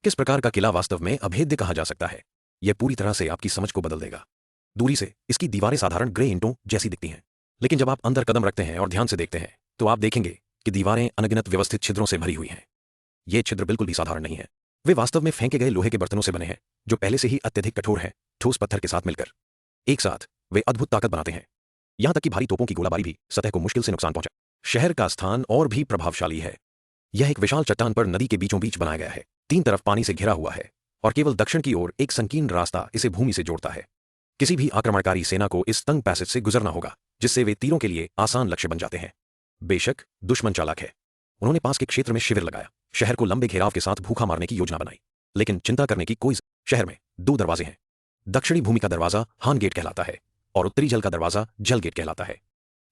किस प्रकार का किला वास्तव में अभेद्य कहा जा सकता है, यह पूरी तरह से आपकी समझ को बदल देगा। दूरी से इसकी दीवारें साधारण ग्रे ईंटों जैसी दिखती हैं, लेकिन जब आप अंदर कदम रखते हैं और ध्यान से देखते हैं तो आप देखेंगे कि दीवारें अनगिनत व्यवस्थित छिद्रों से भरी हुई हैं। ये छिद्र बिल्कुल भी साधारण नहीं है, वे वास्तव में फेंके गए लोहे के बर्तनों से बने हैं, जो पहले से ही अत्यधिक कठोर हैं। ठोस पत्थर के साथ मिलकर एक साथ वे अद्भुत ताकत बनाते हैं, यहां तक कि भारी तोपों की गोलाबारी भी सतह को मुश्किल से नुकसान पहुंचा। शहर का स्थान और भी प्रभावशाली है। यह एक विशाल चट्टान पर नदी के बीचों बीच बनाया गया है, तीन तरफ पानी से घिरा हुआ है और केवल दक्षिण की ओर एक संकीर्ण रास्ता इसे भूमि से जोड़ता है। किसी भी आक्रमणकारी सेना को इस तंग पैसेज से गुजरना होगा, जिससे वे तीरों के लिए आसान लक्ष्य बन जाते हैं। बेशक दुश्मन चालाक है, उन्होंने पास के क्षेत्र में शिविर लगाया, शहर को लंबे घेराव के साथ भूखा मारने की योजना बनाई। लेकिन चिंता करने की कोई शहर में दो दरवाजे हैं। दक्षिणी भूमि का दरवाजा हान गेट कहलाता है और उत्तरी जल का दरवाजा जल गेट कहलाता है।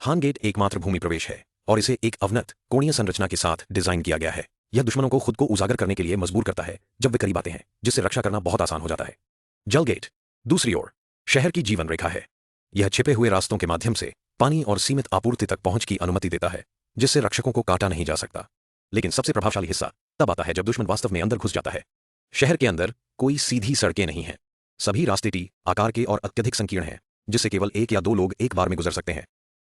हान गेट एकमात्र भूमि प्रवेश है और इसे एक अवनत कोणीय संरचना के साथ डिजाइन किया गया है। यह दुश्मनों को खुद को उजागर करने के लिए मजबूर करता है जब वे करीब आते हैं, जिससे रक्षा करना बहुत आसान हो जाता है। जल गेट दूसरी ओर शहर की जीवन रेखा है। यह छिपे हुए रास्तों के माध्यम से पानी और सीमित आपूर्ति तक पहुंच की अनुमति देता है, जिससे रक्षकों को काटा नहीं जा सकता। लेकिन सबसे प्रभावशाली हिस्सा तब आता है जब दुश्मन वास्तव में अंदर घुस जाता है। शहर के अंदर कोई सीधी सड़कें नहीं हैं, सभी रास्ते टी आकार के और अत्यधिक संकीर्ण हैं, जिससे केवल एक या दो लोग एक बार में गुजर सकते हैं।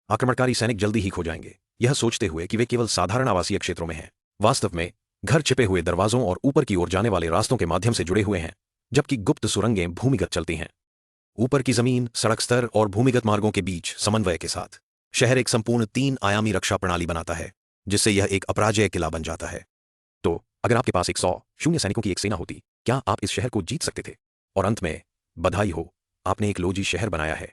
आक्रमणकारी सैनिक जल्दी ही खो जाएंगे, यह सोचते हुए कि वे केवल साधारण आवासीय क्षेत्रों में हैं। वास्तव में घर छिपे हुए दरवाजों और ऊपर की ओर जाने वाले रास्तों के माध्यम से जुड़े हुए हैं, जबकि गुप्त सुरंगें भूमिगत चलती हैं। ऊपर की जमीन, सड़क स्तर और भूमिगत मार्गों के बीच समन्वय के साथ शहर एक संपूर्ण 3 आयामी रक्षा प्रणाली बनाता है, जिससे यह एक अपराजेय किला बन जाता है। तो अगर आपके पास 100 सैनिकों की एक सेना होती, क्या आप इस शहर को जीत सकते थे? और अंत में बधाई हो, आपने एक लोजी शहर बनाया है।